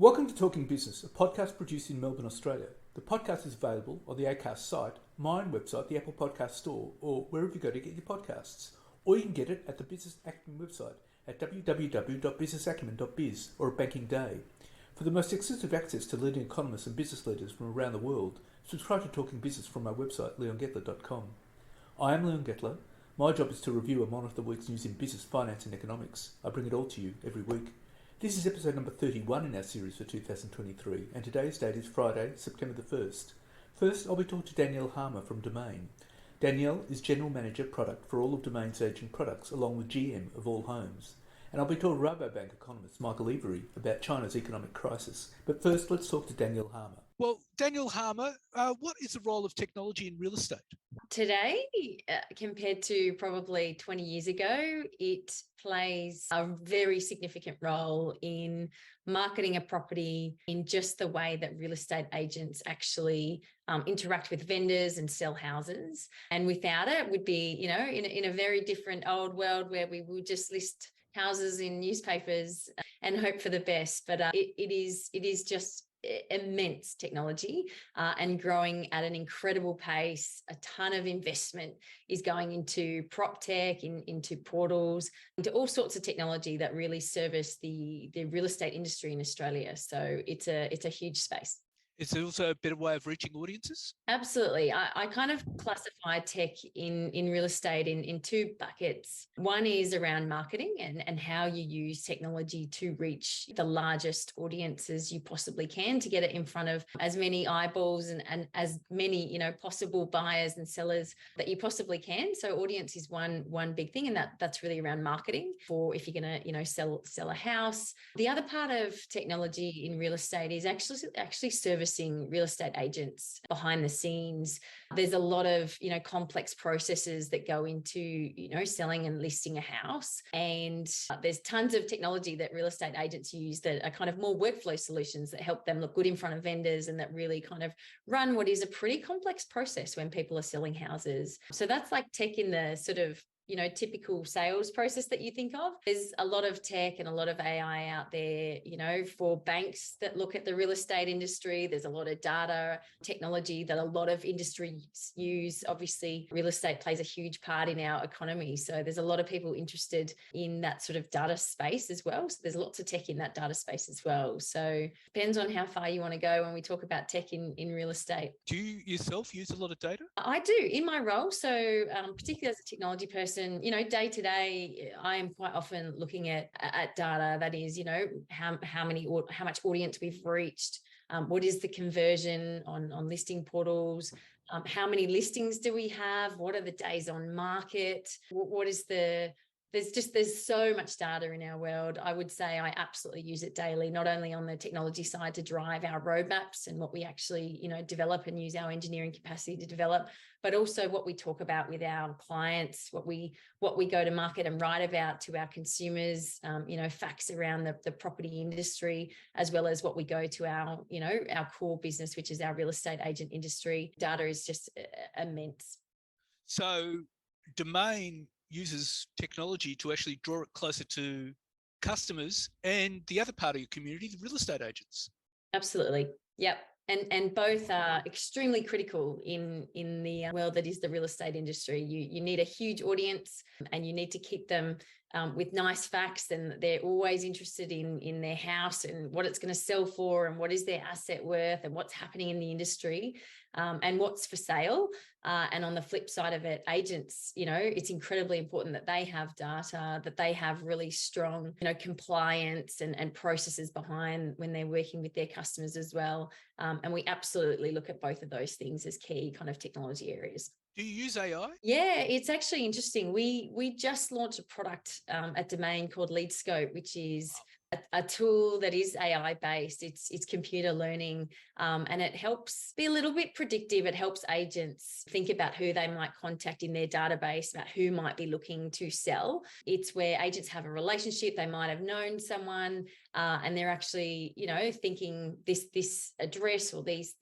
Welcome to Talking Business, a podcast produced in Melbourne, Australia. The podcast is available on the Acast site, my own website, the Apple Podcast Store, or wherever you go to get your podcasts. Or you can get it at the Business Acumen website at www.businessacumen.biz or at Banking Day. For the most exclusive access to leading economists and business leaders from around the world, subscribe to Talking Business from our website, leongettler.com. I am Leon Gettler. My job is to review and monitor the week's news in business, finance and economics. I bring it all to you every week. This is episode number 31 in our series for 2023, and today's date is Friday, September the 1st. First, I'll be talking to Danielle Harmer from Domain. Danielle is General Manager Product for all of Domain's agent products, along with GM of all homes. And I'll be talking to Rabobank economist Michael Every about China's economic crisis. But first, let's talk to Danielle Harmer. Well, Danielle Harmer, what is the role of technology in real estate? Today, compared to probably 20 years ago, it plays a very significant role in marketing a property in just the way that real estate agents actually interact with vendors and sell houses. And without it, would be, in a very different old world where we would just list houses in newspapers and hope for the best. But it is just immense technology and growing at an incredible pace. A ton of investment is going into prop tech, into portals, into all sorts of technology that really service the real estate industry in Australia. So it's a huge space. Is it also a better way of reaching audiences? Absolutely. I kind of classify tech in real estate in two buckets. One is around marketing and how you use technology to reach the largest audiences you possibly can to get it in front of as many eyeballs and as many, possible buyers and sellers that you possibly can. So audience is one big thing, and that's really around marketing for if you're going to, sell a house. The other part of technology in real estate is actually servicing real estate agents behind the scenes. There's a lot of, complex processes that go into, selling and listing a house. And there's tons of technology that real estate agents use that are kind of more workflow solutions that help them look good in front of vendors and that really kind of run what is a pretty complex process when people are selling houses. So that's like tech in the sort of typical sales process that you think of. There's a lot of tech and a lot of AI out there, for banks that look at the real estate industry. There's a lot of data technology that a lot of industries use. Obviously, real estate plays a huge part in our economy. So there's a lot of people interested in that sort of data space as well. So there's lots of tech in that data space as well. So depends on how far you want to go when we talk about tech in real estate. Do you yourself use a lot of data? I do in my role. So particularly as a technology person, day to day, I am quite often looking at data. That is, how much audience we've reached. What is the conversion on listing portals? How many listings do we have? What are the days on market? What is there's so much data in our world. I would say I absolutely use it daily, not only on the technology side to drive our roadmaps and what we actually, develop and use our engineering capacity to develop, but also what we talk about with our clients, what we go to market and write about to our consumers, facts around the property industry, as well as what we go to our core business, which is our real estate agent industry. Data is just immense. So Domain uses technology to actually draw it closer to customers and the other part of your community, the real estate agents. Absolutely. Yep. And both are extremely critical in the world that is the real estate industry. You need a huge audience and you need to keep them with nice facts, and they're always interested in their house and what it's going to sell for and what is their asset worth and what's happening in the industry and what's for sale. And on the flip side of it, agents, it's incredibly important that they have data, that they have really strong, compliance and processes behind when they're working with their customers as well. And we absolutely look at both of those things as key kind of technology areas. Do you use AI? Yeah, it's actually interesting. We just launched a product at Domain called LeadScope, which is a tool that is AI based. It's computer learning, and it helps be a little bit predictive. It helps agents think about who they might contact in their database, about who might be looking to sell. It's where agents have a relationship. They might have known someone and they're actually, thinking this address or these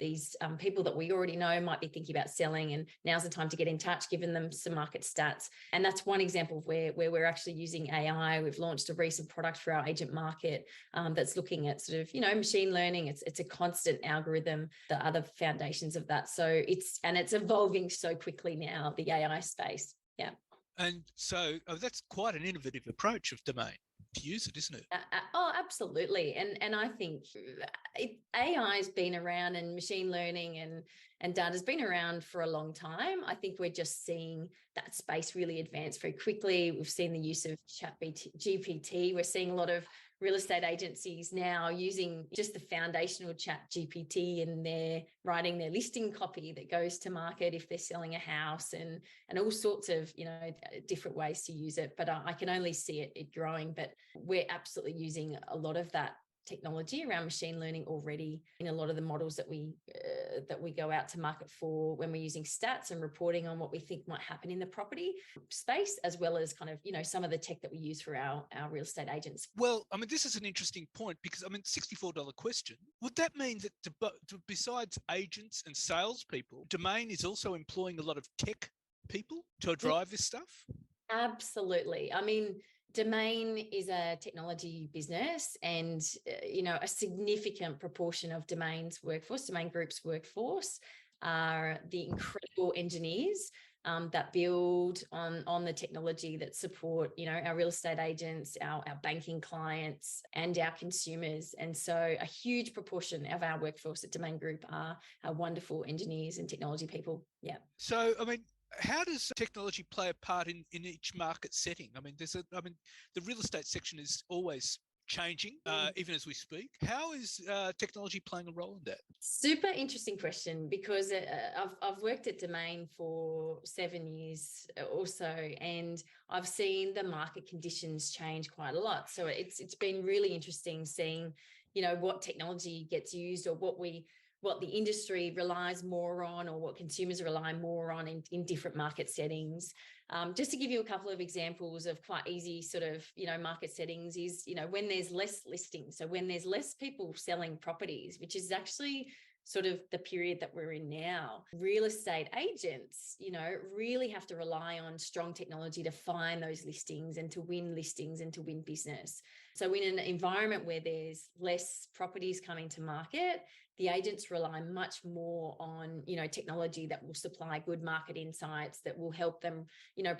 people that we already know might be thinking about selling, and now's the time to get in touch, giving them some market stats. And that's one example of where we're actually using AI. We've launched a recent product for our agent market that's looking at sort of, machine learning. It's a constant algorithm, the other foundations of that. So it's evolving so quickly now, the AI space. Yeah. And so that's quite an innovative approach of Domain to use it, isn't it? Oh, absolutely. And I think AI has been around, and machine learning and data has been around for a long time. I think we're just seeing that space really advance very quickly. We've seen the use of GPT. We're seeing a lot of real estate agencies now using just the foundational chat GPT, and they're writing their listing copy that goes to market if they're selling a house, and all sorts of, different ways to use it. But I can only see it growing. But we're absolutely using a lot of that technology around machine learning already in a lot of the models that we go out to market for, when we're using stats and reporting on what we think might happen in the property space, as well as kind of, some of the tech that we use for our real estate agents. Well, I mean, this is an interesting point, because $64 question. Would that mean that besides agents and salespeople, Domain is also employing a lot of tech people to drive this stuff? Absolutely. I mean, Domain is a technology business, and a significant proportion of Domain Group's workforce are the incredible engineers that build on the technology that support our real estate agents, our banking clients, and our consumers. And so a huge proportion of our workforce at Domain Group are wonderful engineers and technology people. Yeah. So I mean, how does technology play a part in each market setting? I mean, the real estate section is always changing, even as we speak. How is technology playing a role in that? Super interesting question, because I've worked at Domain for 7 years or so, and I've seen the market conditions change quite a lot. So it's been really interesting seeing, what technology gets used, or what the industry relies more on, or what consumers rely more on in different market settings. Just to give you a couple of examples of quite easy sort of, market settings is, when there's less listings. So when there's less people selling properties, which is actually sort of the period that we're in now, real estate agents, really have to rely on strong technology to find those listings and to win listings and to win business. So in an environment where there's less properties coming to market, the agents rely much more on, technology that will supply good market insights, that will help them,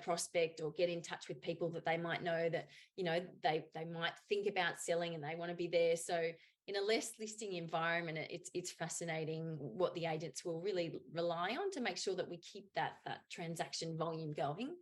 prospect or get in touch with people that they might know that, they might think about selling and they want to be there. So in a less listing environment, it's fascinating what the agents will really rely on to make sure that we keep that transaction volume going.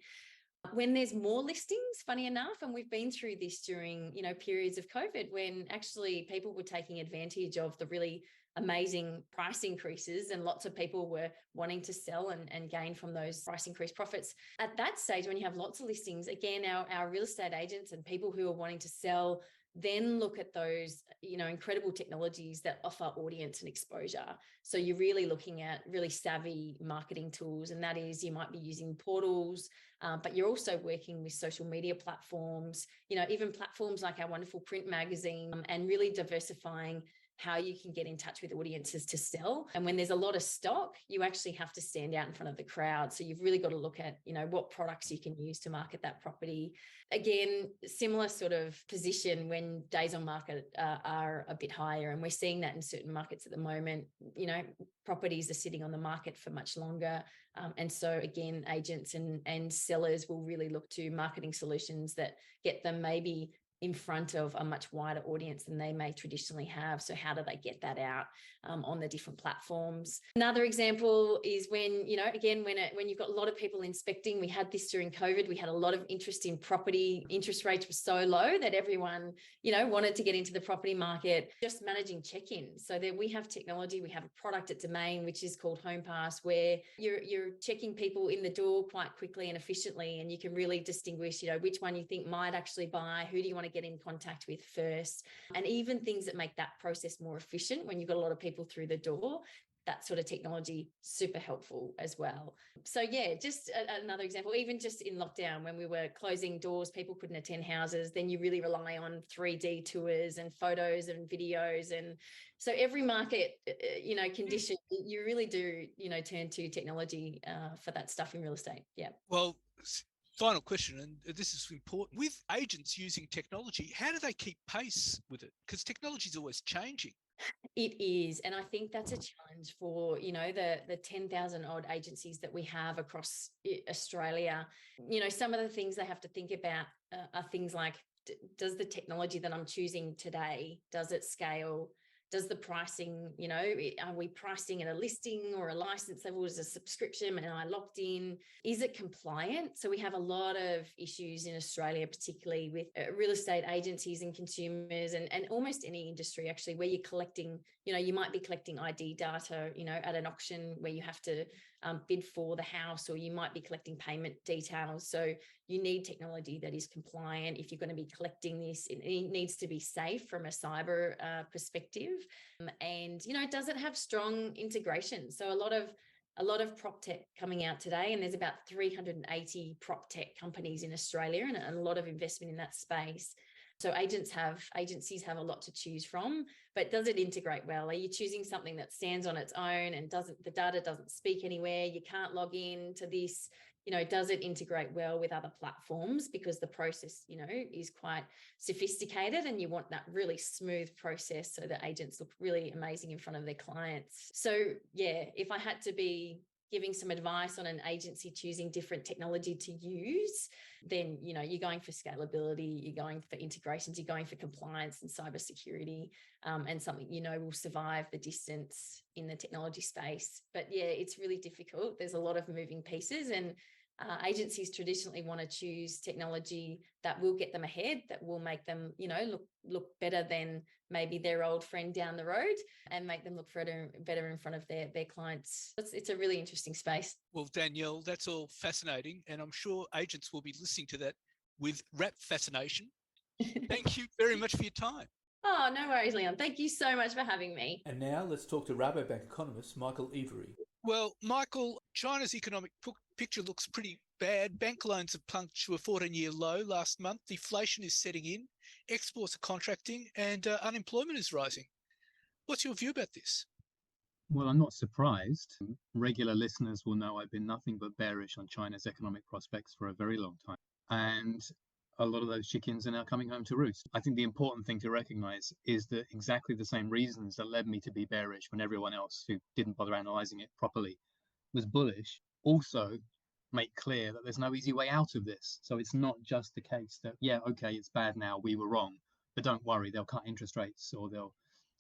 When there's more listings, funny enough, and we've been through this during, periods of COVID, when actually people were taking advantage of the really amazing price increases, and lots of people were wanting to sell and gain from those price increase profits. At that stage, when you have lots of listings, again, our real estate agents and people who are wanting to sell then look at those, incredible technologies that offer audience and exposure. So you're really looking at really savvy marketing tools, and that is, you might be using portals, but you're also working with social media platforms, even platforms like our wonderful print magazine, and really diversifying how you can get in touch with audiences to sell. And when there's a lot of stock, you actually have to stand out in front of the crowd. So you've really got to look at, what products you can use to market that property. Again, similar sort of position when days on market are a bit higher. And we're seeing that in certain markets at the moment. Properties are sitting on the market for much longer. And so again, agents and sellers will really look to marketing solutions that get them maybe in front of a much wider audience than they may traditionally have. So how do they get that out on the different platforms? Another example is when, again, when you've got a lot of people inspecting. We had this during COVID. We had a lot of interest in property. Interest rates were so low that everyone, wanted to get into the property market. Just managing check-ins. So that we have technology. We have a product at Domain, which is called Home Pass, where you're checking people in the door quite quickly and efficiently, and you can really distinguish, which one you think might actually buy, who do you want to get in contact with first, and even things that make that process more efficient when you've got a lot of people through the door. that sort of technology super helpful as well. So yeah, just another example, even just in lockdown when we were closing doors, people couldn't attend houses, then you really rely on 3D tours and photos and videos. And so every market, condition, you really do, turn to technology for that stuff in real estate. Yeah. Well, final question, and this is important. With agents using technology, how do they keep pace with it? Because technology is always changing. It is. And I think that's a challenge for, the 10,000 odd agencies that we have across Australia. Some of the things they have to think about are things like, does the technology that I'm choosing today, does it scale? Does the pricing, are we pricing at a listing or a license level as a subscription? Am I locked in? Is it compliant? So we have a lot of issues in Australia, particularly with real estate agencies and consumers and almost any industry actually, where you're collecting, you might be collecting ID data, at an auction where you have to bid for the house, or you might be collecting payment details. So you need technology that is compliant. If you're going to be collecting this, it needs to be safe from a cyber perspective. And, does it have strong integration? So a lot of prop tech coming out today, and there's about 380 prop tech companies in Australia and a lot of investment in that space. So agencies have a lot to choose from, but does it integrate well? Are you choosing something that stands on its own and the data doesn't speak anywhere? You can't log in to this, does it integrate well with other platforms? Because the process, is quite sophisticated and you want that really smooth process so that agents look really amazing in front of their clients. So yeah, if I had to be giving some advice on an agency choosing different technology to use, then, you're going for scalability, you're going for integrations, you're going for compliance and cybersecurity, and something, will survive the distance in the technology space. But yeah, it's really difficult. There's a lot of moving pieces, and agencies traditionally want to choose technology that will get them ahead, that will make them, look better than maybe their old friend down the road, and make them look better in front of their clients. It's a really interesting space. Well, Danielle, that's all fascinating, and I'm sure agents will be listening to that with rapt fascination. Thank you very much for your time. Oh, no worries, Leon. Thank you so much for having me. And now let's talk to Rabobank economist Michael Every. Well, Michael, China's economic picture looks pretty bad. Bank loans have plunged to a 14-year low last month. Deflation is setting in, exports are contracting, and unemployment is rising. What's your view about this? Well, I'm not surprised. Regular listeners will know I've been nothing but bearish on China's economic prospects for a very long time. And a lot of those chickens are now coming home to roost. I think the important thing to recognize is that exactly the same reasons that led me to be bearish when everyone else who didn't bother analyzing it properly was bullish also make clear that there's no easy way out of this. So it's not just the case that, yeah, okay, it's bad now, we were wrong, but don't worry, they'll cut interest rates or they'll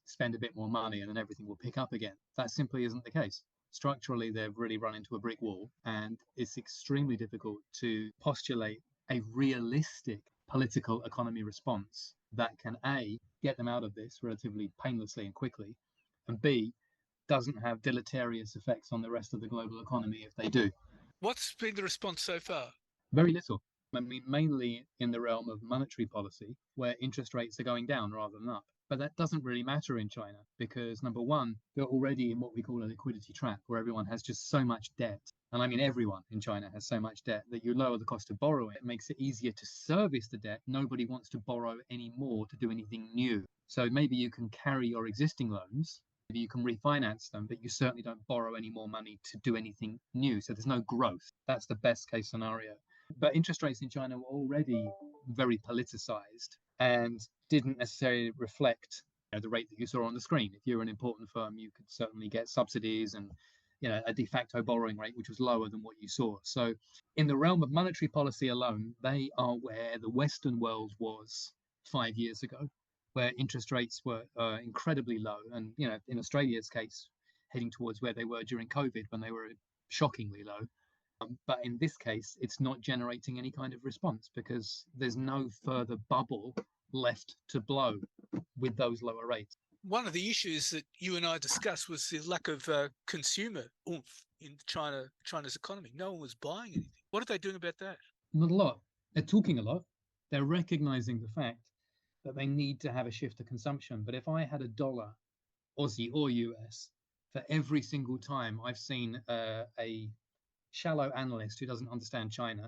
spend a bit more money and then everything will pick up again. That simply isn't the case. Structurally, they've really run into a brick wall, and it's extremely difficult to postulate a realistic political economy response that can A, get them out of this relatively painlessly and quickly, and B, doesn't have deleterious effects on the rest of the global economy if they do. What's been the response so far? Very little. I mean, mainly in the realm of monetary policy, where interest rates are going down rather than up. But that doesn't really matter in China because, number one, they're already in what we call a liquidity trap, where everyone has just so much debt. And I mean, everyone in China has so much debt that you lower the cost of borrowing. It makes it easier to service the debt. Nobody wants to borrow any more to do anything new. So maybe you can carry your existing loans, maybe you can refinance them, but you certainly don't borrow any more money to do anything new. So there's no growth. That's the best case scenario. But interest rates in China were already very politicized and didn't necessarily reflect the rate that you saw on the screen. If you're an important firm, you could certainly get subsidies and a de facto borrowing rate, which was lower than what you saw. So in the realm of monetary policy alone, they are where the Western world was 5 years ago, where interest rates were incredibly low. And, in Australia's case, heading towards where they were during COVID when they were shockingly low. But in this case, it's not generating any kind of response because there's no further bubble left to blow with those lower rates. One of the issues that you and I discussed was the lack of consumer oomph in China's economy. No one was buying anything. What are they doing about that? Not a lot. They're talking a lot. They're recognizing the fact that they need to have a shift to consumption. But if I had $1, Aussie or US, that every single time I've seen a shallow analyst who doesn't understand China,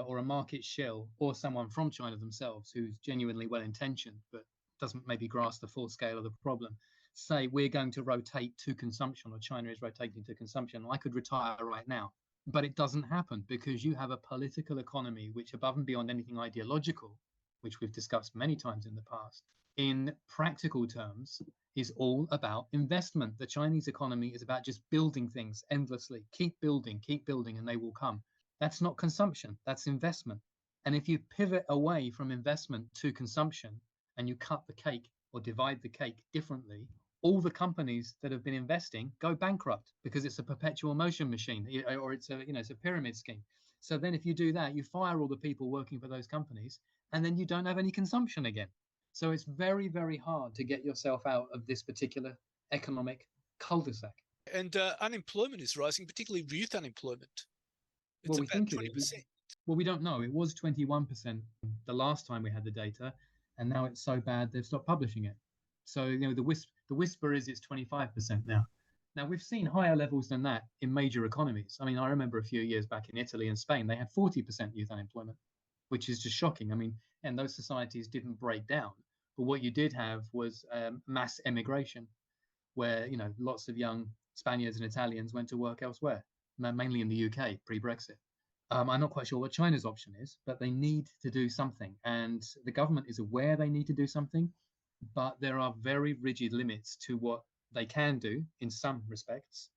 or a market shill, or someone from China themselves who's genuinely well-intentioned but doesn't maybe grasp the full scale of the problem, say we're going to rotate to consumption, or China is rotating to consumption, I could retire right now. But it doesn't happen because you have a political economy which, above and beyond anything ideological, which we've discussed many times in the past, in practical terms, is all about investment. The Chinese economy is about just building things endlessly. Keep building, and they will come. That's not consumption, that's investment. And if you pivot away from investment to consumption and you cut the cake or divide the cake differently, all the companies that have been investing go bankrupt because it's a perpetual motion machine, or it's a pyramid scheme. So then if you do that, you fire all the people working for those companies, and then you don't have any consumption again. So it's very, very hard to get yourself out of this particular economic cul-de-sac. And unemployment is rising, particularly youth unemployment. It's Well, we about think 20%. it is. Well, we don't know. It was 21% the last time we had the data, and now it's so bad they've stopped publishing it. So the whisper is it's 25% now. Now we've seen higher levels than that in major economies. I mean, I remember a few years back in Italy and Spain, they had 40% youth unemployment, which is just shocking. I mean, and those societies didn't break down, but what you did have was mass emigration, where lots of young Spaniards and Italians went to work elsewhere, mainly in the UK pre-Brexit. I'm not quite sure what China's option is, but they need to do something, and the government is aware they need to do something, but there are very rigid limits to what they can do in some respects,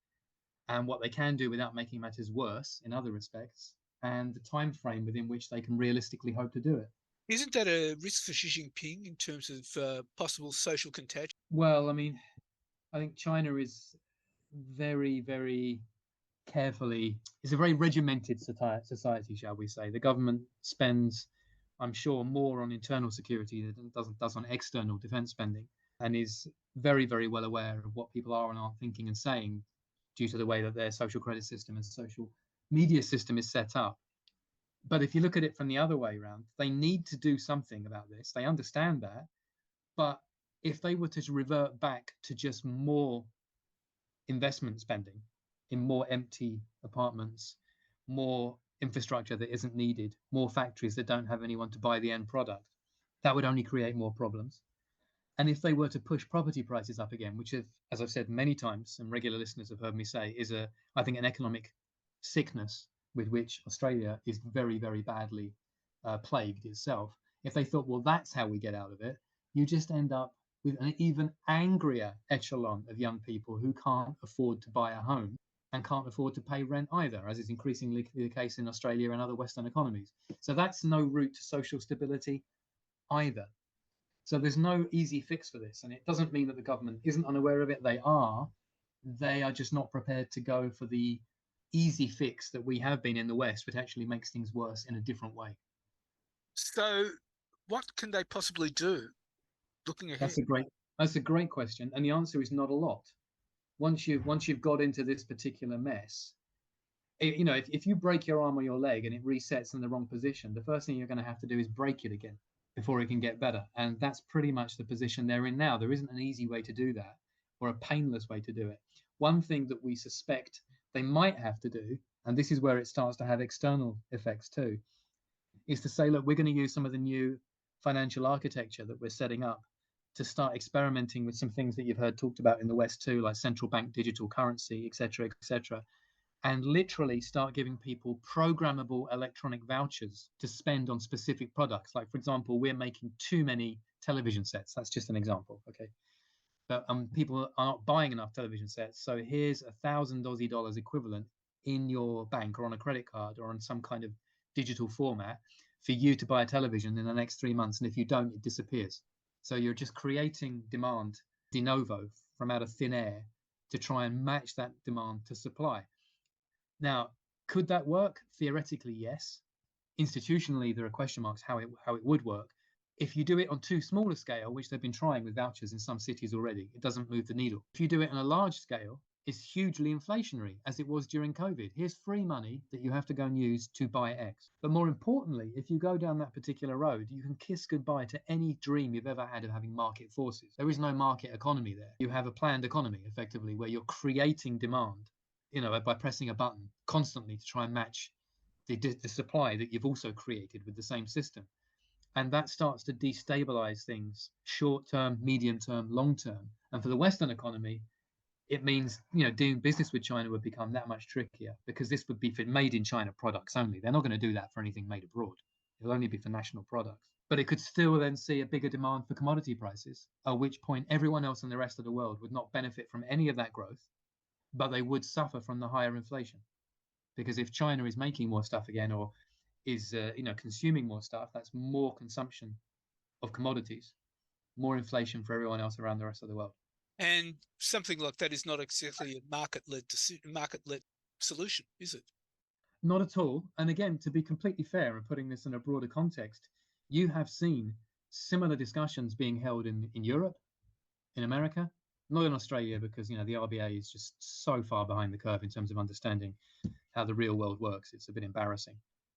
and what they can do without making matters worse in other respects, and the time frame within which they can realistically hope to do it. Isn't that a risk for Xi Jinping in terms of possible social contagion? Well, I mean, I think China is very, very carefully, it's a very regimented society, shall we say. The government spends, I'm sure, more on internal security than it does on external defense spending, and is very, very well aware of what people are and aren't thinking and saying due to the way that their social credit system and social media system is set up. But if you look at it from the other way around, they need to do something about this. They understand that. But if they were to revert back to just more investment spending in more empty apartments, more infrastructure that isn't needed, more factories that don't have anyone to buy the end product, that would only create more problems. And if they were to push property prices up again, which, as I've said many times, and regular listeners have heard me say, is I think, an economic sickness with which Australia is very, very badly plagued itself. If they thought, well, that's how we get out of it, you just end up with an even angrier echelon of young people who can't afford to buy a home and can't afford to pay rent either, as is increasingly the case in Australia and other Western economies. So that's no route to social stability either. So there's no easy fix for this. And it doesn't mean that the government isn't unaware of it. They are just not prepared to go for the easy fix that we have been in the West, which actually makes things worse in a different way. So what can they possibly do looking ahead? That's a great question. And the answer is not a lot. Once you've got into this particular mess, if you break your arm or your leg and it resets in the wrong position, the first thing you're going to have to do is break it again before it can get better. And that's pretty much the position they're in now. There isn't an easy way to do that, or a painless way to do it. One thing that we suspect they might have to do, and this is where it starts to have external effects too, is to say, look, we're going to use some of the new financial architecture that we're setting up to start experimenting with some things that you've heard talked about in the West too, like central bank digital currency, et cetera, and literally start giving people programmable electronic vouchers to spend on specific products. Like, for example, we're making too many television sets. That's just an example, okay? But people are not buying enough television sets. So here's $1,000 equivalent in your bank or on a credit card or on some kind of digital format for you to buy a television in the next 3 months. And if you don't, it disappears. So you're just creating demand de novo from out of thin air to try and match that demand to supply. Now, could that work? Theoretically, yes. Institutionally, there are question marks how it would work. If you do it on too small a scale, which they've been trying with vouchers in some cities already, it doesn't move the needle. If you do it on a large scale, is hugely inflationary, as it was during COVID. Here's free money that you have to go and use to buy X. But more importantly, if you go down that particular road, you can kiss goodbye to any dream you've ever had of having market forces. There is no market economy there. You have a planned economy, effectively, where you're creating demand, by pressing a button constantly to try and match the supply that you've also created with the same system. And that starts to destabilize things short term, medium term, long term. And for the Western economy, it means, doing business with China would become that much trickier, because this would be for made in China products only. They're not going to do that for anything made abroad. It'll only be for national products. But it could still then see a bigger demand for commodity prices, at which point everyone else in the rest of the world would not benefit from any of that growth, but they would suffer from the higher inflation. Because if China is making more stuff again, or is consuming more stuff, that's more consumption of commodities, more inflation for everyone else around the rest of the world. And something like that is not exactly a market-led solution, is it? Not at all. And again, to be completely fair and putting this in a broader context, you have seen similar discussions being held in Europe, in America, not in Australia, because the RBA is just so far behind the curve in terms of understanding how the real world works. It's a bit embarrassing.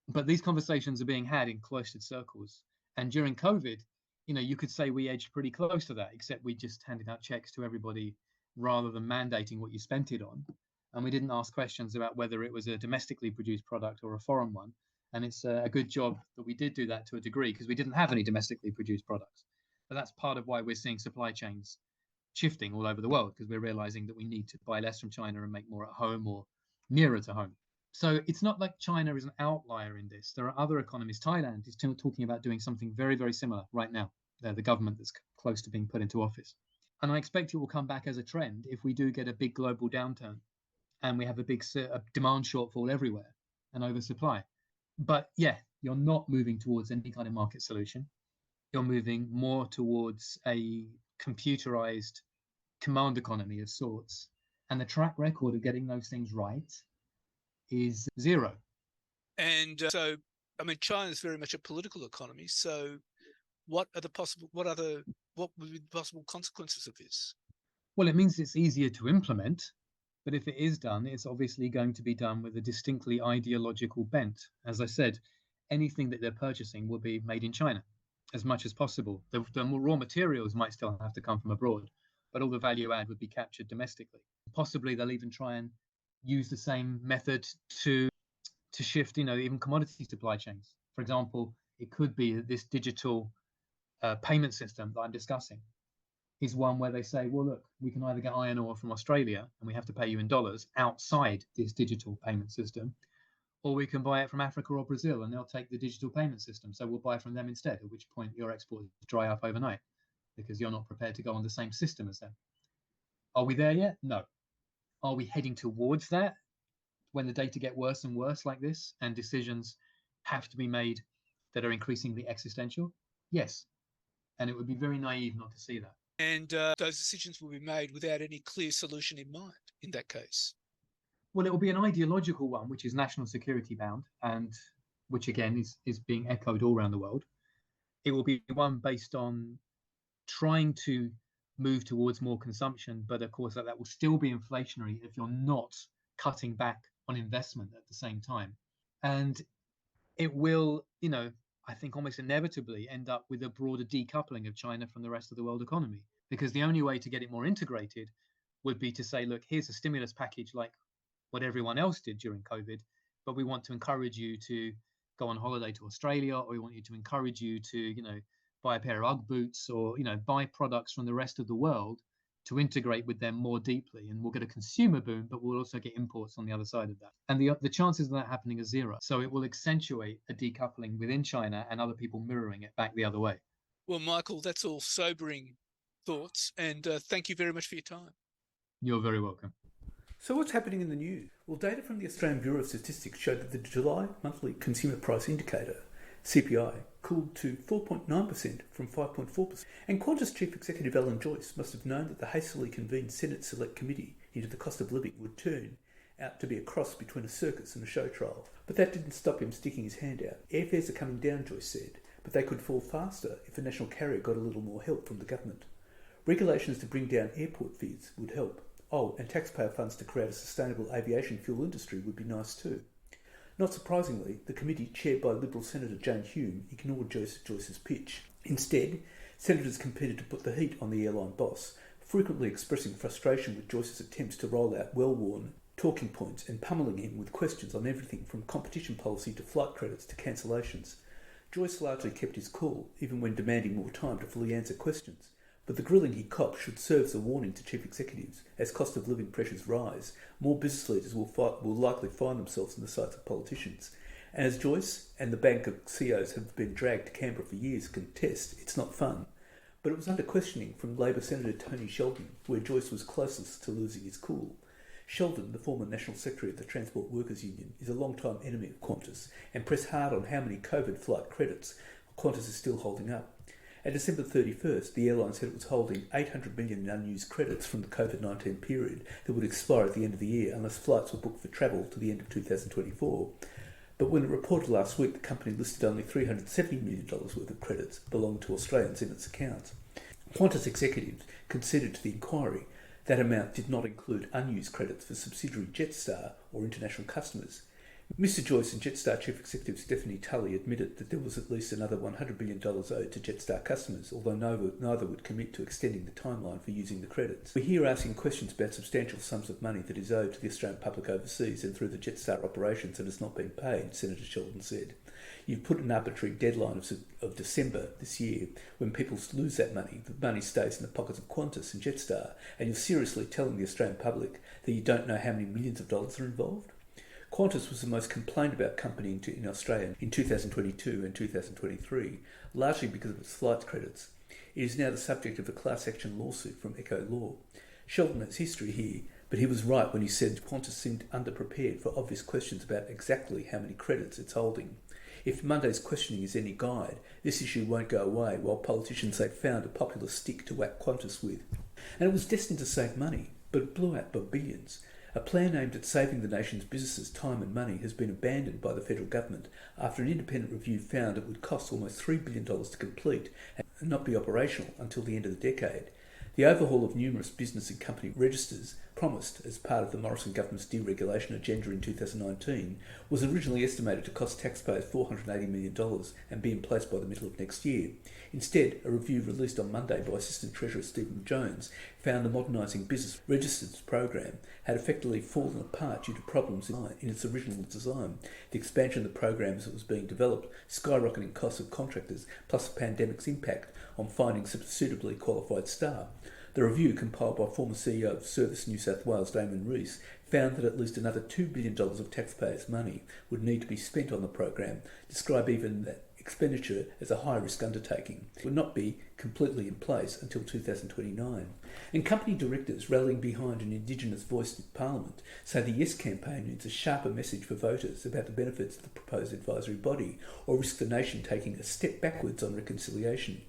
But these conversations are being had in cloistered circles. And during COVID, you could say we edged pretty close to that, except we just handed out checks to everybody rather than mandating what you spent it on. And we didn't ask questions about whether it was a domestically produced product or a foreign one. And it's a good job that we did do that to a degree, because we didn't have any domestically produced products. But that's part of why we're seeing supply chains shifting all over the world, because we're realizing that we need to buy less from China and make more at home or nearer to home. So it's not like China is an outlier in this. There are other economies. Thailand is talking about doing something very, very similar right now. They're the government that's close to being put into office. And I expect it will come back as a trend if we do get a big global downturn and we have a big demand shortfall everywhere and oversupply. But yeah, you're not moving towards any kind of market solution. You're moving more towards a computerized command economy of sorts. And the track record of getting those things right is zero. And China is very much a political economy. So what would be the possible consequences of this? Well, it means it's easier to implement, but if it is done, it's obviously going to be done with a distinctly ideological bent. As I said, anything that they're purchasing will be made in China as much as possible. The raw materials might still have to come from abroad, but all the value add would be captured domestically. Possibly they'll even try and use the same method to shift, even commodity supply chains. For example, it could be that this digital payment system that I'm discussing is one where they say, well, look, we can either get iron ore from Australia and we have to pay you in dollars outside this digital payment system, or we can buy it from Africa or Brazil and they'll take the digital payment system. So we'll buy from them instead, at which point your exports dry up overnight because you're not prepared to go on the same system as them. Are we there yet? No. Are we heading towards that when the data get worse and worse like this and decisions have to be made that are increasingly existential? Yes. And it would be very naive not to see that. And those decisions will be made without any clear solution in mind in that case. Well, it will be an ideological one, which is national security bound, and which again is being echoed all around the world. It will be one based on trying to move towards more consumption, but of course that will still be inflationary if you're not cutting back on investment at the same time. And it will, I think almost inevitably end up with a broader decoupling of China from the rest of the world economy, because the only way to get it more integrated would be to say, look, here's a stimulus package like what everyone else did during COVID, but we want to encourage you to go on holiday to Australia, or we want you to encourage you to, buy a pair of UGG boots, or, buy products from the rest of the world to integrate with them more deeply. And we'll get a consumer boom, but we'll also get imports on the other side of that. And the chances of that happening are zero. So it will accentuate a decoupling within China and other people mirroring it back the other way. Well, Michael, that's all sobering thoughts. And thank you very much for your time. You're very welcome. So what's happening in the news? Well, data from the Australian Bureau of Statistics showed that the July monthly consumer price indicator, CPI, cooled to 4.9% from 5.4%. And Qantas Chief Executive Alan Joyce must have known that the hastily convened Senate Select Committee into the cost of living would turn out to be a cross between a circus and a show trial. But that didn't stop him sticking his hand out. Airfares are coming down, Joyce said, but they could fall faster if a national carrier got a little more help from the government. Regulations to bring down airport fees would help. Oh, and taxpayer funds to create a sustainable aviation fuel industry would be nice too. Not surprisingly, the committee, chaired by Liberal Senator Jane Hume, ignored Joyce's pitch. Instead, senators competed to put the heat on the airline boss, frequently expressing frustration with Joyce's attempts to roll out well-worn talking points and pummelling him with questions on everything from competition policy to flight credits to cancellations. Joyce largely kept his cool, even when demanding more time to fully answer questions. But the grilling he copped should serve as a warning to chief executives. As cost of living pressures rise, more business leaders will likely find themselves in the sights of politicians. And as Joyce and the bank of CEOs have been dragged to Canberra for years can attest, it's not fun. But it was under questioning from Labor Senator Tony Sheldon where Joyce was closest to losing his cool. Sheldon, the former National Secretary of the Transport Workers Union, is a long-time enemy of Qantas and pressed hard on how many COVID flight credits Qantas is still holding up. At December 31st, the airline said it was holding $800 million in unused credits from the COVID-19 period that would expire at the end of the year unless flights were booked for travel to the end of 2024. But when it reported last week, the company listed only $370 million worth of credits belonging to Australians in its accounts. Qantas executives conceded to the inquiry that amount did not include unused credits for subsidiary Jetstar or international customers. Mr. Joyce and Jetstar Chief Executive Stephanie Tully admitted that there was at least another $100 billion owed to Jetstar customers, although neither would commit to extending the timeline for using the credits. We're here asking questions about substantial sums of money that is owed to the Australian public overseas and through the Jetstar operations and has not been paid, Senator Sheldon said. You've put an arbitrary deadline of December this year. When people lose that money, the money stays in the pockets of Qantas and Jetstar, and you're seriously telling the Australian public that you don't know how many millions of dollars are involved? Qantas was the most complained about company in Australia in 2022 and 2023, largely because of its flight credits. It is now the subject of a class action lawsuit from Echo Law. Sheldon has history here, but he was right when he said Qantas seemed underprepared for obvious questions about exactly how many credits it's holding. If Monday's questioning is any guide, this issue won't go away while politicians say found a popular stick to whack Qantas with. And it was destined to save money, but it blew out by billions. A plan aimed at saving the nation's businesses time and money has been abandoned by the federal government after an independent review found it would cost almost $3 billion to complete and not be operational until the end of the decade. The overhaul of numerous business and company registers, promised as part of the Morrison government's deregulation agenda in 2019, was originally estimated to cost taxpayers $480 million and be in place by the middle of next year. Instead, a review released on Monday by Assistant Treasurer Stephen Jones found the Modernising Business Registers program had effectively fallen apart due to problems in its original design, the expansion of the program as it was being developed, skyrocketing costs of contractors, plus the pandemic's impact on finding suitably qualified staff. The review, compiled by former CEO of Service New South Wales Damon Rees, found that at least another $2 billion of taxpayers' money would need to be spent on the program, describe even that expenditure as a high-risk undertaking. It would not be completely in place until 2029. And company directors rallying behind an Indigenous voice in Parliament say the Yes campaign needs a sharper message for voters about the benefits of the proposed advisory body, or risk the nation taking a step backwards on reconciliation.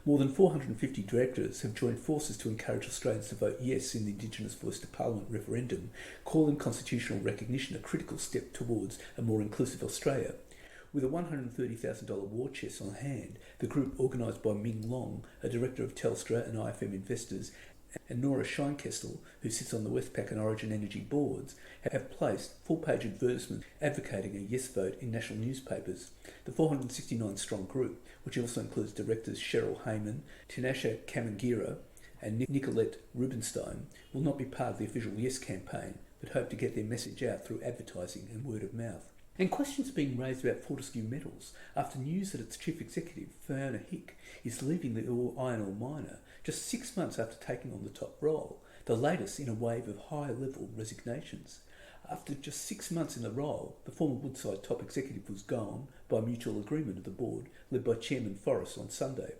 More than 450 directors have joined forces to encourage Australians to vote yes in the Indigenous Voice to Parliament referendum, calling constitutional recognition a critical step towards a more inclusive Australia. With a $130,000 war chest on hand, the group, organised by Ming Long, a director of Telstra and IFM Investors, and Nora Scheinkestel, who sits on the Westpac and Origin Energy boards, have placed full-page advertisements advocating a yes vote in national newspapers. The 469-strong group, which also includes directors Cheryl Heyman, Tinashe Kamangira and Nicolette Rubinstein, will not be part of the official Yes campaign, but hope to get their message out through advertising and word of mouth. And questions are being raised about Fortescue Metals after news that its chief executive, Fiona Hick, is leaving the iron ore miner just 6 months after taking on the top role, the latest in a wave of high-level resignations. After just 6 months in the role, the former Woodside top executive was gone by mutual agreement of the board, led by Chairman Forrest on Sunday.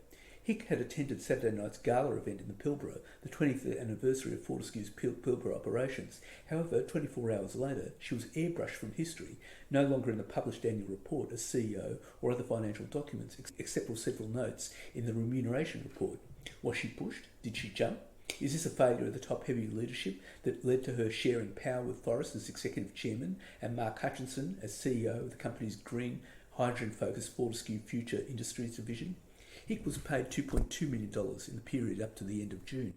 Hick had attended Saturday night's gala event in the Pilbara, the 20th anniversary of Fortescue's Pilbara operations. However, 24 hours later, she was airbrushed from history, no longer in the published annual report as CEO or other financial documents, except for several notes in the remuneration report. Was she pushed? Did she jump? Is this a failure of the top-heavy leadership that led to her sharing power with Forrest as executive chairman and Mark Hutchinson as CEO of the company's green, hydrogen-focused Fortescue Future Industries division? Hick was paid $2.2 million in the period up to the end of June.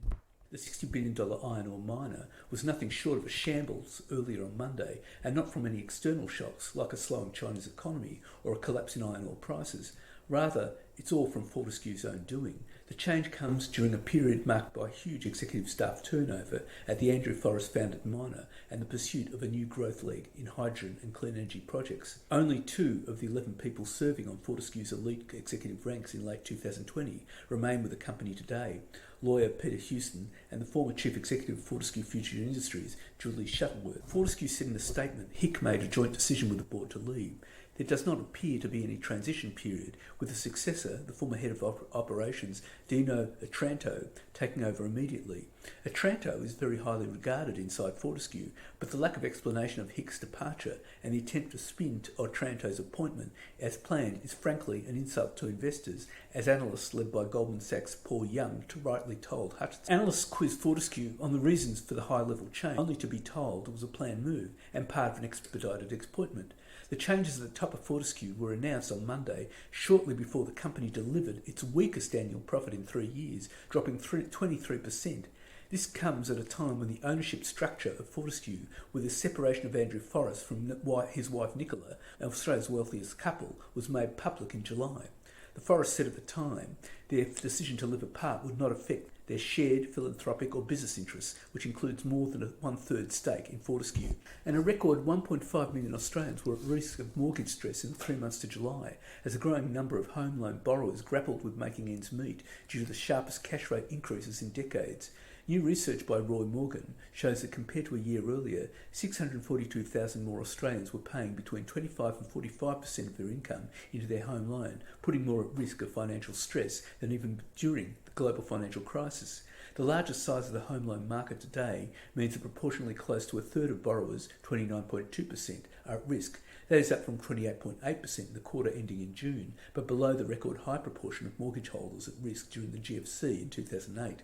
The $60 billion iron ore miner was nothing short of a shambles earlier on Monday, and not from any external shocks like a slowing Chinese economy or a collapse in iron ore prices. Rather, it's all from Fortescue's own doing. The change comes during a period marked by huge executive staff turnover at the Andrew Forrest-founded miner and the pursuit of a new growth leg in hydrogen and clean energy projects. Only 2 of the 11 people serving on Fortescue's elite executive ranks in late 2020 remain with the company today. Lawyer Peter Houston and the former Chief Executive of Fortescue Future Industries, Julie Shuttleworth. Fortescue said in a statement, HIC made a joint decision with the board to leave. There does not appear to be any transition period, with the successor, the former head of operations, Dino Otranto, taking over immediately. Otranto is very highly regarded inside Fortescue, but the lack of explanation of HIC's departure and the attempt to spin Otranto's appointment as planned is frankly an insult to investors, as analysts led by Goldman Sachs' Paul Young rightly told Hutchinson. Analysts quizzed Fortescue on the reasons for the high-level change, only to be told it was a planned move and part of an expedited appointment. The changes at the top of Fortescue were announced on Monday, shortly before the company delivered its weakest annual profit in 3 years, dropping 23%. This comes at a time when the ownership structure of Fortescue, with the separation of Andrew Forrest from his wife Nicola, Australia's wealthiest couple, was made public in July. The Forrest said at the time their decision to live apart would not affect their shared philanthropic or business interests, which includes more than a 1/3 stake in Fortescue. And a record 1.5 million Australians were at risk of mortgage stress in the 3 months to July, as a growing number of home loan borrowers grappled with making ends meet due to the sharpest cash rate increases in decades. New research by Roy Morgan shows that compared to a year earlier, 642,000 more Australians were paying between 25 and 45% of their income into their home loan, putting more at risk of financial stress than even during the global financial crisis. The largest size of the home loan market today means that proportionally close to a third of borrowers, 29.2%, are at risk. That is up from 28.8% in the quarter ending in June, but below the record high proportion of mortgage holders at risk during the GFC in 2008.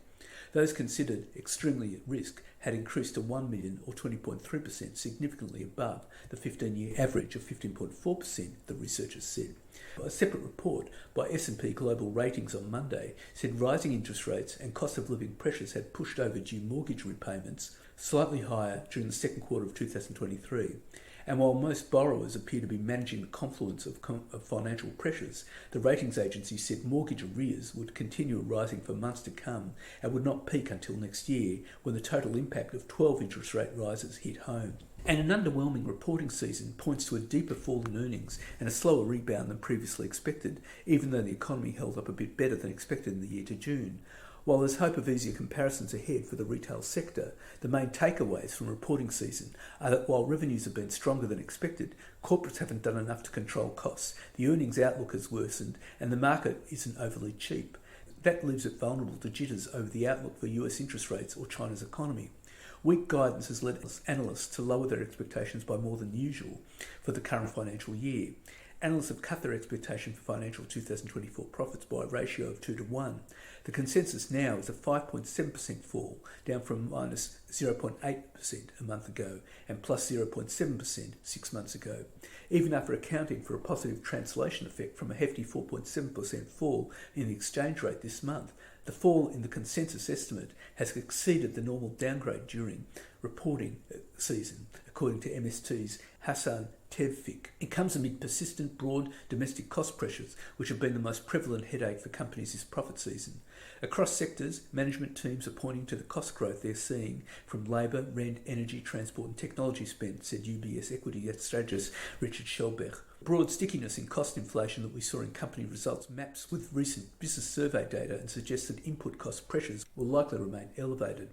Those considered extremely at risk had increased to 1 million or 20.3%, significantly above the 15-year average of 15.4%, the researchers said. A separate report by S&P Global Ratings on Monday said rising interest rates and cost of living pressures had pushed overdue mortgage repayments slightly higher during the second quarter of 2023. And while most borrowers appear to be managing the confluence of financial pressures, the ratings agency said mortgage arrears would continue rising for months to come and would not peak until next year, when the total impact of 12 interest rate rises hit home. And an underwhelming reporting season points to a deeper fall in earnings and a slower rebound than previously expected, even though the economy held up a bit better than expected in the year to June. While there's hope of easier comparisons ahead for the retail sector, the main takeaways from reporting season are that while revenues have been stronger than expected, corporates haven't done enough to control costs, the earnings outlook has worsened, and the market isn't overly cheap. That leaves it vulnerable to jitters over the outlook for US interest rates or China's economy. Weak guidance has led analysts to lower their expectations by more than usual for the current financial year. Analysts have cut their expectation for financial 2024 profits by a ratio of 2 to 1. The consensus now is a 5.7% fall, down from minus 0.8% a month ago and plus 0.7% 6 months ago. Even after accounting for a positive translation effect from a hefty 4.7% fall in the exchange rate this month, the fall in the consensus estimate has exceeded the normal downgrade during reporting season, according to MST's Hassan Tevfik. It comes amid persistent broad domestic cost pressures, which have been the most prevalent headache for companies this profit season. Across sectors, management teams are pointing to the cost growth they're seeing from labour, rent, energy, transport and technology spend, said UBS equity strategist Richard Schellberg. Broad stickiness in cost inflation that we saw in company results maps with recent business survey data and suggests that input cost pressures will likely remain elevated.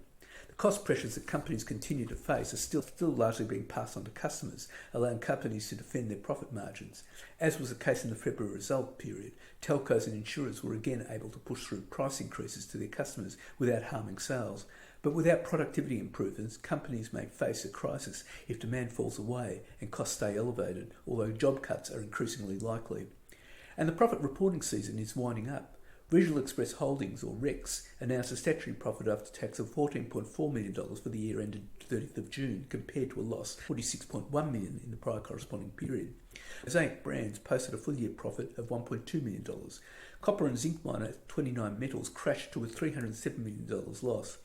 Cost pressures that companies continue to face are still largely being passed on to customers, allowing companies to defend their profit margins. As was the case in the February result period, telcos and insurers were again able to push through price increases to their customers without harming sales. But without productivity improvements, companies may face a crisis if demand falls away and costs stay elevated, although job cuts are increasingly likely. And the profit reporting season is winding up. Regional Express Holdings, or REX, announced a statutory profit after tax of $14.4 million for the year ended 30th of June, compared to a loss of $46.1 million in the prior corresponding period. Mosaic Brands posted a full-year profit of $1.2 million. Copper and zinc miner 29Metals crashed to a $307 million loss.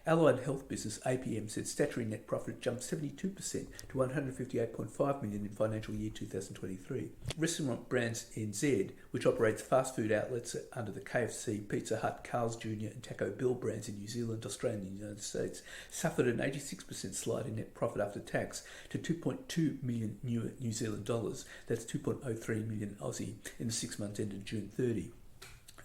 Allied health business APM said statutory net profit jumped 72% to $158.5 million in financial year 2023. Restaurant Brands NZ, which operates fast food outlets under the KFC, Pizza Hut, Carl's Jr. and Taco Bell brands in New Zealand, Australia and the United States, suffered an 86% slide in net profit after tax to 2.2 million New Zealand dollars, that's 2.03 million Aussie, in the 6 months ended June 30.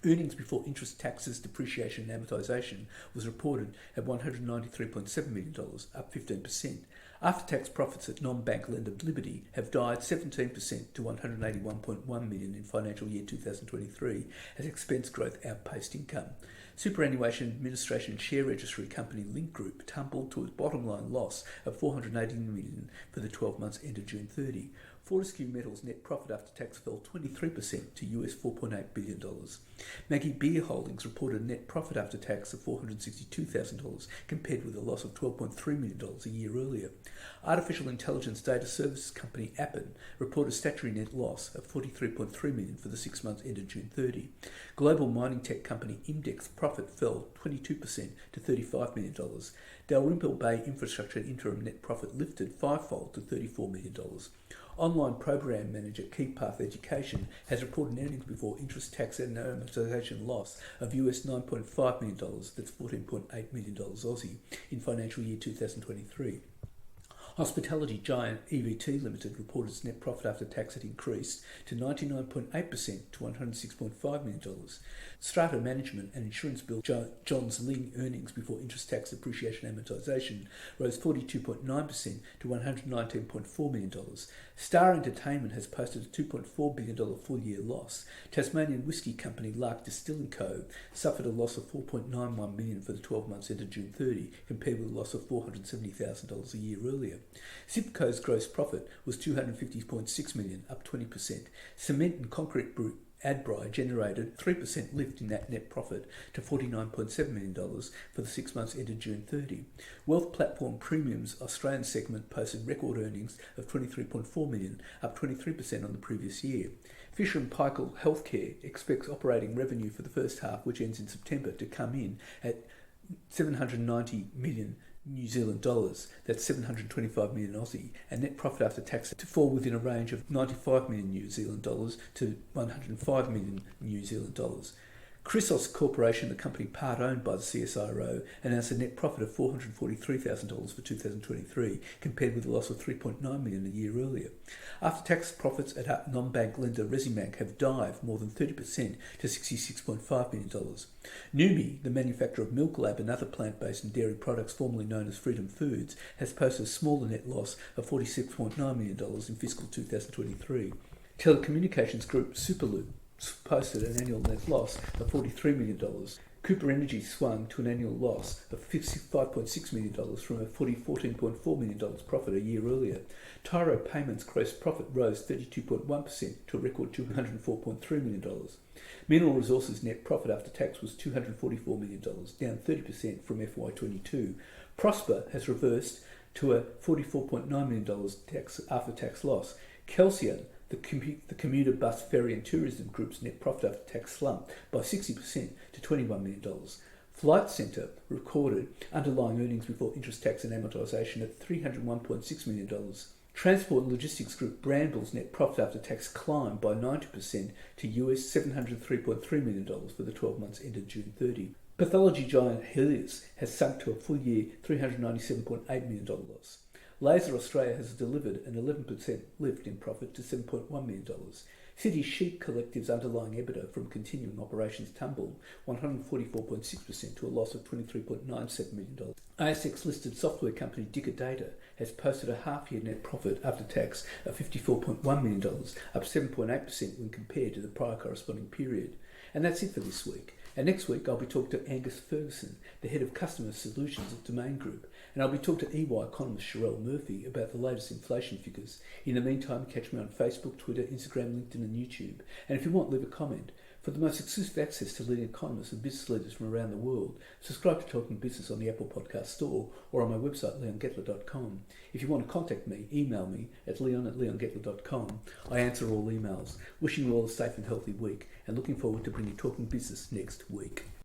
Earnings before interest, taxes, depreciation and amortisation was reported at $193.7 million, up 15%. After-tax profits at non-bank lender Liberty have died 17% to $181.1 million in financial year 2023 as expense growth outpaced income. Superannuation Administration Share Registry company Link Group tumbled to a bottom line loss of $480 million for the 12 months ended June 30. Fortescue Metals' net profit after tax fell 23% to US $4.8 billion. Maggie Beer Holdings reported a net profit after tax of $462,000 compared with a loss of $12.3 million a year earlier. Artificial intelligence data services company Appen reported a statutory net loss of $43.3 million for the 6 months ended June 30. Global mining tech company Imdex profit fell 22% to $35 million. Dalrymple Bay Infrastructure interim net profit lifted fivefold to $34 million. Online program manager KeyPath Education has reported earnings before interest, tax and amortisation loss of US $9.5 million, that's $14.8 million Aussie, in financial year 2023. Hospitality giant EVT Limited reported its net profit after tax had increased to 99.8% to $106.5 million. Strata Management and Insurance Bill Johns Lyng earnings before interest, tax, depreciation and amortisation rose 42.9% to $119.4 million. Star Entertainment has posted a $2.4 billion full-year loss. Tasmanian whiskey company Lark Distilling Co. suffered a loss of $4.91 million for the 12 months ended June 30, compared with a loss of $470,000 a year earlier. Zipco's gross profit was $250.6 million, up 20%. Cement and Concrete Group Adbri generated 3% lift in that net profit to $49.7 million for the 6 months ended June 30. Wealth Platform Premium's Australian segment posted record earnings of $23.4 million, up 23% on the previous year. Fisher & Paykel Healthcare expects operating revenue for the first half, which ends in September, to come in at $790 million New Zealand dollars, that's 725 million Aussie, and net profit after tax to fall within a range of 95 million New Zealand dollars to 105 million New Zealand dollars. Chrysos Corporation, the company part owned by the CSIRO, announced a net profit of $443,000 for 2023, compared with a loss of $3.9 million a year earlier. After-tax profits at non-bank lender Resibank have dived more than 30% to $66.5 million. Numi, the manufacturer of Milk Lab and other plant-based and dairy products formerly known as Freedom Foods, has posted a smaller net loss of $46.9 million in fiscal 2023. Telecommunications group Superloop posted an annual net loss of $43 million. Cooper Energy swung to an annual loss of $55.6 million from a $14.4 million profit a year earlier. Tyro Payments' gross profit rose 32.1% to a record $204.3 million. Mineral Resources' net profit after tax was $244 million, down 30% from FY22. Prosper has reversed to a $44.9 million after-tax loss. Kelsian, the commuter bus, ferry and tourism group's net profit after tax slumped by 60% to $21 million. Flight Centre recorded underlying earnings before interest, tax and amortisation at $301.6 million. Transport and logistics group Brambles' net profit after tax climbed by 90% to US $703.3 million for the 12 months ended June 30. Pathology giant Helios has sunk to a full year $397.8 million loss. Laser Australia has delivered an 11% lift in profit to $7.1 million. City Sheep Collective's underlying EBITDA from continuing operations tumbled 144.6% to a loss of $23.97 million. ASX-listed software company Dicker Data has posted a half-year net profit after tax of $54.1 million, up 7.8% when compared to the prior corresponding period. And that's it for this week. And next week I'll be talking to Angus Ferguson, the head of customer solutions at Domain Group, and I'll be talking to EY economist Sherelle Murphy about the latest inflation figures. In the meantime, catch me on Facebook, Twitter, Instagram, LinkedIn and YouTube. And if you want, leave a comment. For the most exclusive access to leading economists and business leaders from around the world, subscribe to Talking Business on the Apple Podcast Store or on my website, leongettler.com. If you want to contact me, email me at leon@leongettler.com. I answer all emails. Wishing you all a safe and healthy week and looking forward to bringing Talking Business next week.